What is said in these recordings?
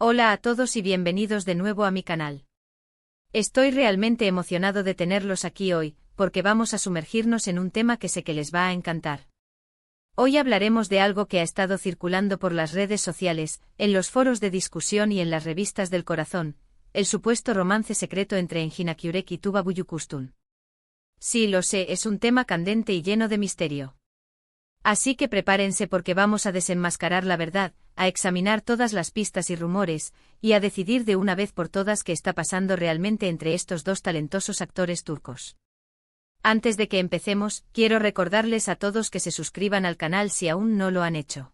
Hola a todos y bienvenidos de nuevo a mi canal. Estoy realmente emocionado de tenerlos aquí hoy, porque vamos a sumergirnos en un tema que sé que les va a encantar. Hoy hablaremos de algo que ha estado circulando por las redes sociales, en los foros de discusión y en las revistas del corazón, el supuesto romance secreto entre Engin Akyurek y Tuba Büyüküstün. Sí, lo sé, es un tema candente y lleno de misterio. Así que prepárense porque vamos a desenmascarar la verdad, a examinar todas las pistas y rumores, y a decidir de una vez por todas qué está pasando realmente entre estos dos talentosos actores turcos. Antes de que empecemos, quiero recordarles a todos que se suscriban al canal si aún no lo han hecho.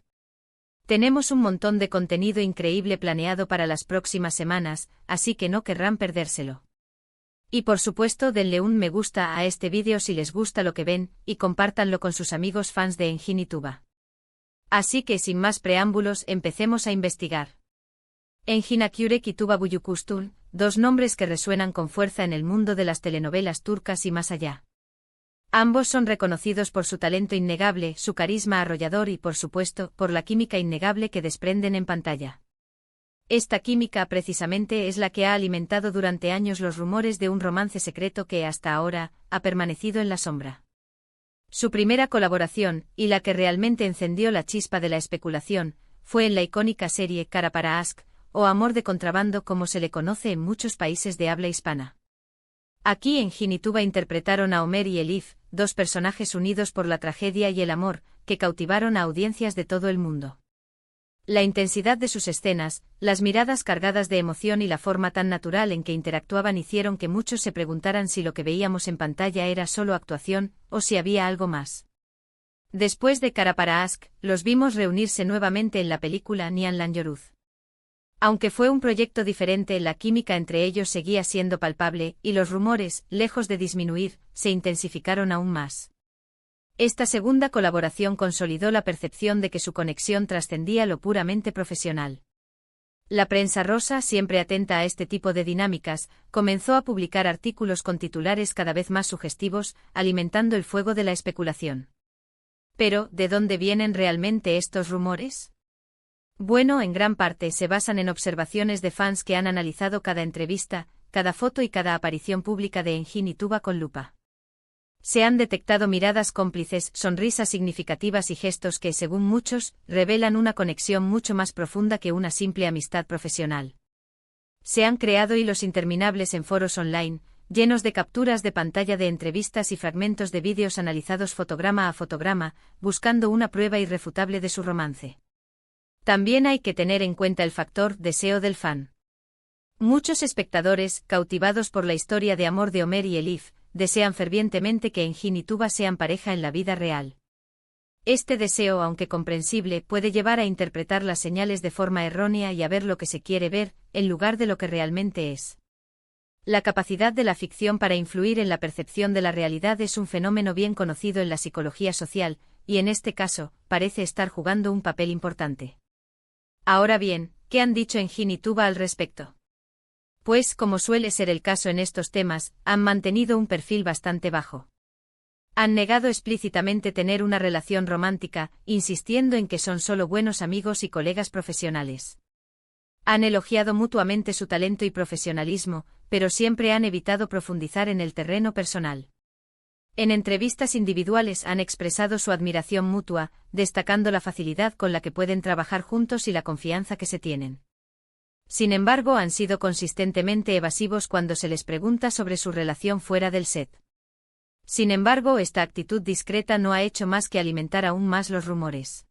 Tenemos un montón de contenido increíble planeado para las próximas semanas, así que no querrán perdérselo. Y por supuesto denle un me gusta a este vídeo si les gusta lo que ven, y compártanlo con sus amigos fans de Engin y Tuba. Así que sin más preámbulos empecemos a investigar. Engin Akyurek y Tuba Büyüküstün, dos nombres que resuenan con fuerza en el mundo de las telenovelas turcas y más allá. Ambos son reconocidos por su talento innegable, su carisma arrollador y por supuesto, por la química innegable que desprenden en pantalla. Esta química precisamente es la que ha alimentado durante años los rumores de un romance secreto que hasta ahora ha permanecido en la sombra. Su primera colaboración, y la que realmente encendió la chispa de la especulación, fue en la icónica serie Kara para Aşk, o Amor de contrabando como se le conoce en muchos países de habla hispana. Aquí Engin y Tuba interpretaron a Ömer y Elif, dos personajes unidos por la tragedia y el amor, que cautivaron a audiencias de todo el mundo. La intensidad de sus escenas, las miradas cargadas de emoción y la forma tan natural en que interactuaban hicieron que muchos se preguntaran si lo que veíamos en pantalla era solo actuación, o si había algo más. Después de Kara para Aşk, los vimos reunirse nuevamente en la película Nihan Lanyoruz. Aunque fue un proyecto diferente, la química entre ellos seguía siendo palpable, y los rumores, lejos de disminuir, se intensificaron aún más. Esta segunda colaboración consolidó la percepción de que su conexión trascendía lo puramente profesional. La prensa rosa, siempre atenta a este tipo de dinámicas, comenzó a publicar artículos con titulares cada vez más sugestivos, alimentando el fuego de la especulación. Pero, ¿de dónde vienen realmente estos rumores? Bueno, en gran parte se basan en observaciones de fans que han analizado cada entrevista, cada foto y cada aparición pública de Engin y Tuba con lupa. Se han detectado miradas cómplices, sonrisas significativas y gestos que, según muchos, revelan una conexión mucho más profunda que una simple amistad profesional. Se han creado hilos interminables en foros online, llenos de capturas de pantalla de entrevistas y fragmentos de vídeos analizados fotograma a fotograma, buscando una prueba irrefutable de su romance. También hay que tener en cuenta el factor deseo del fan. Muchos espectadores, cautivados por la historia de amor de Ömer y Elif, desean fervientemente que Engin y Tuba sean pareja en la vida real. Este deseo, aunque comprensible, puede llevar a interpretar las señales de forma errónea y a ver lo que se quiere ver, en lugar de lo que realmente es. La capacidad de la ficción para influir en la percepción de la realidad es un fenómeno bien conocido en la psicología social, y en este caso, parece estar jugando un papel importante. Ahora bien, ¿qué han dicho Engin y Tuba al respecto? Pues, como suele ser el caso en estos temas, han mantenido un perfil bastante bajo. Han negado explícitamente tener una relación romántica, insistiendo en que son solo buenos amigos y colegas profesionales. Han elogiado mutuamente su talento y profesionalismo, pero siempre han evitado profundizar en el terreno personal. En entrevistas individuales han expresado su admiración mutua, destacando la facilidad con la que pueden trabajar juntos y la confianza que se tienen. Sin embargo, han sido consistentemente evasivos cuando se les pregunta sobre su relación fuera del set. Sin embargo, esta actitud discreta no ha hecho más que alimentar aún más los rumores.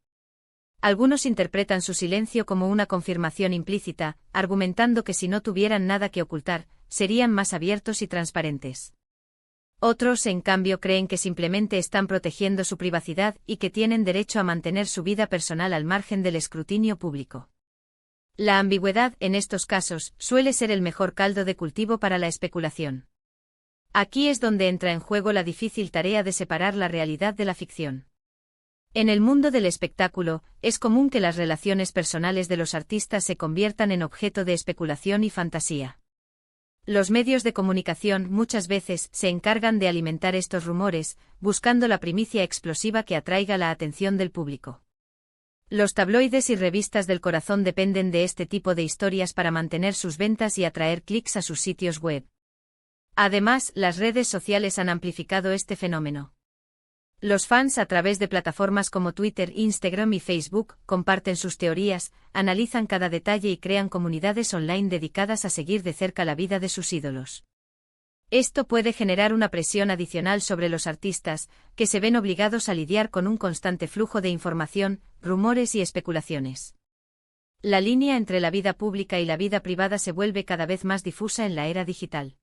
Algunos interpretan su silencio como una confirmación implícita, argumentando que si no tuvieran nada que ocultar, serían más abiertos y transparentes. Otros, en cambio, creen que simplemente están protegiendo su privacidad y que tienen derecho a mantener su vida personal al margen del escrutinio público. La ambigüedad, en estos casos, suele ser el mejor caldo de cultivo para la especulación. Aquí es donde entra en juego la difícil tarea de separar la realidad de la ficción. En el mundo del espectáculo, es común que las relaciones personales de los artistas se conviertan en objeto de especulación y fantasía. Los medios de comunicación muchas veces se encargan de alimentar estos rumores, buscando la primicia explosiva que atraiga la atención del público. Los tabloides y revistas del corazón dependen de este tipo de historias para mantener sus ventas y atraer clics a sus sitios web. Además, las redes sociales han amplificado este fenómeno. Los fans a través de plataformas como Twitter, Instagram y Facebook comparten sus teorías, analizan cada detalle y crean comunidades online dedicadas a seguir de cerca la vida de sus ídolos. Esto puede generar una presión adicional sobre los artistas, que se ven obligados a lidiar con un constante flujo de información, rumores y especulaciones. La línea entre la vida pública y la vida privada se vuelve cada vez más difusa en la era digital.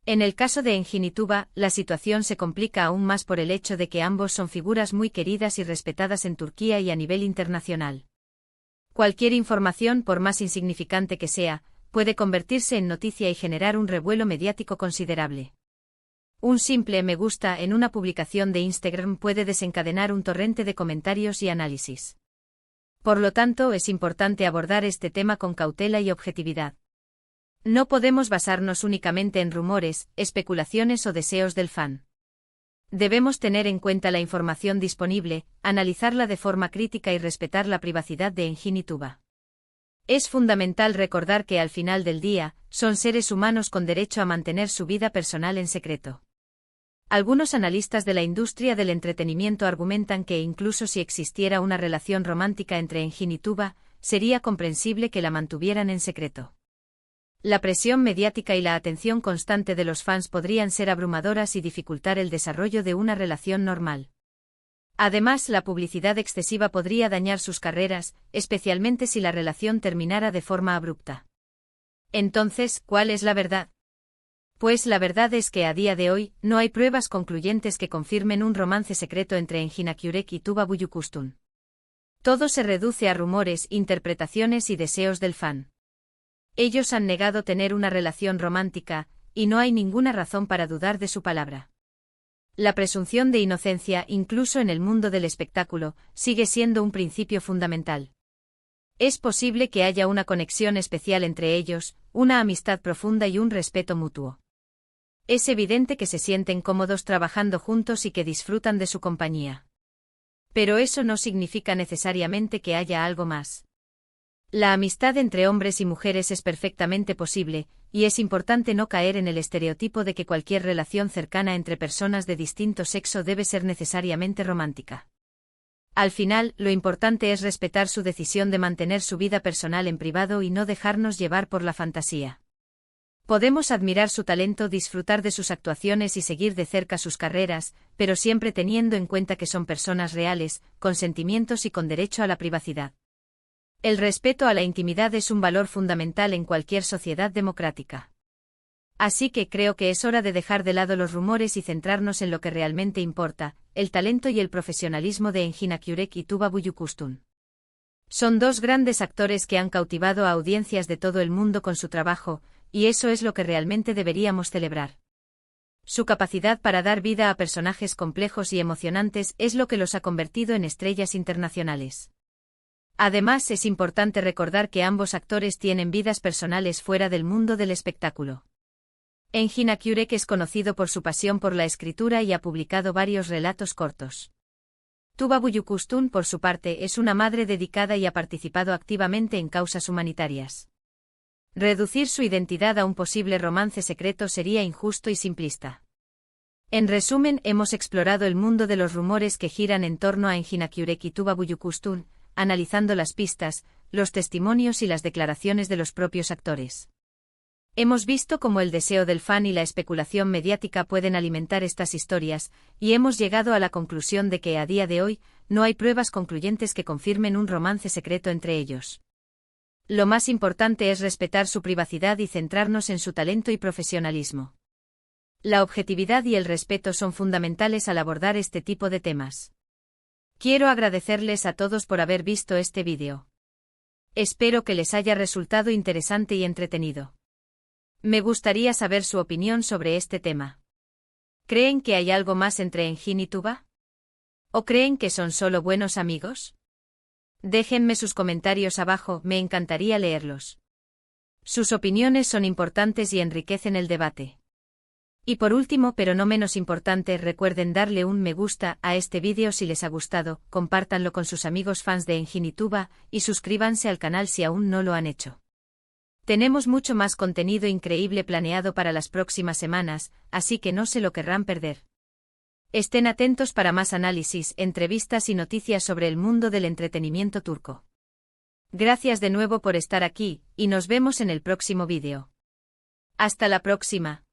En el caso de Engin y Tuba, la situación se complica aún más por el hecho de que ambos son figuras muy queridas y respetadas en Turquía y a nivel internacional. Cualquier información, por más insignificante que sea, puede convertirse en noticia y generar un revuelo mediático considerable. Un simple me gusta en una publicación de Instagram puede desencadenar un torrente de comentarios y análisis. Por lo tanto, es importante abordar este tema con cautela y objetividad. No podemos basarnos únicamente en rumores, especulaciones o deseos del fan. Debemos tener en cuenta la información disponible, analizarla de forma crítica y respetar la privacidad de Engin y Tuba. Es fundamental recordar que al final del día, son seres humanos con derecho a mantener su vida personal en secreto. Algunos analistas de la industria del entretenimiento argumentan que incluso si existiera una relación romántica entre Engin y Tuba, sería comprensible que la mantuvieran en secreto. La presión mediática y la atención constante de los fans podrían ser abrumadoras y dificultar el desarrollo de una relación normal. Además, la publicidad excesiva podría dañar sus carreras, especialmente si la relación terminara de forma abrupta. Entonces, ¿cuál es la verdad? Pues la verdad es que a día de hoy, no hay pruebas concluyentes que confirmen un romance secreto entre Engin Akyurek y Tuba Büyüküstün. Todo se reduce a rumores, interpretaciones y deseos del fan. Ellos han negado tener una relación romántica, y no hay ninguna razón para dudar de su palabra. La presunción de inocencia, incluso en el mundo del espectáculo, sigue siendo un principio fundamental. Es posible que haya una conexión especial entre ellos, una amistad profunda y un respeto mutuo. Es evidente que se sienten cómodos trabajando juntos y que disfrutan de su compañía. Pero eso no significa necesariamente que haya algo más. La amistad entre hombres y mujeres es perfectamente posible, y es importante no caer en el estereotipo de que cualquier relación cercana entre personas de distinto sexo debe ser necesariamente romántica. Al final, lo importante es respetar su decisión de mantener su vida personal en privado y no dejarnos llevar por la fantasía. Podemos admirar su talento, disfrutar de sus actuaciones y seguir de cerca sus carreras, pero siempre teniendo en cuenta que son personas reales, con sentimientos y con derecho a la privacidad. El respeto a la intimidad es un valor fundamental en cualquier sociedad democrática. Así que creo que es hora de dejar de lado los rumores y centrarnos en lo que realmente importa, el talento y el profesionalismo de Engin Akyurek y Tuba Büyüküstün. Son dos grandes actores que han cautivado a audiencias de todo el mundo con su trabajo, y eso es lo que realmente deberíamos celebrar. Su capacidad para dar vida a personajes complejos y emocionantes es lo que los ha convertido en estrellas internacionales. Además, es importante recordar que ambos actores tienen vidas personales fuera del mundo del espectáculo. Engin Akyurek es conocido por su pasión por la escritura y ha publicado varios relatos cortos. Tuba Büyüküstün, por su parte, es una madre dedicada y ha participado activamente en causas humanitarias. Reducir su identidad a un posible romance secreto sería injusto y simplista. En resumen, hemos explorado el mundo de los rumores que giran en torno a Engin Akyurek y Tuba Büyüküstün, analizando las pistas, los testimonios y las declaraciones de los propios actores. Hemos visto cómo el deseo del fan y la especulación mediática pueden alimentar estas historias, y hemos llegado a la conclusión de que a día de hoy, no hay pruebas concluyentes que confirmen un romance secreto entre ellos. Lo más importante es respetar su privacidad y centrarnos en su talento y profesionalismo. La objetividad y el respeto son fundamentales al abordar este tipo de temas. Quiero agradecerles a todos por haber visto este vídeo. Espero que les haya resultado interesante y entretenido. Me gustaría saber su opinión sobre este tema. ¿Creen que hay algo más entre Engin y Tuba? ¿O creen que son solo buenos amigos? Déjenme sus comentarios abajo, me encantaría leerlos. Sus opiniones son importantes y enriquecen el debate. Y por último, pero no menos importante, recuerden darle un me gusta a este vídeo si les ha gustado, compártanlo con sus amigos fans de Enginituba, y suscríbanse al canal si aún no lo han hecho. Tenemos mucho más contenido increíble planeado para las próximas semanas, así que no se lo querrán perder. Estén atentos para más análisis, entrevistas y noticias sobre el mundo del entretenimiento turco. Gracias de nuevo por estar aquí, y nos vemos en el próximo vídeo. Hasta la próxima.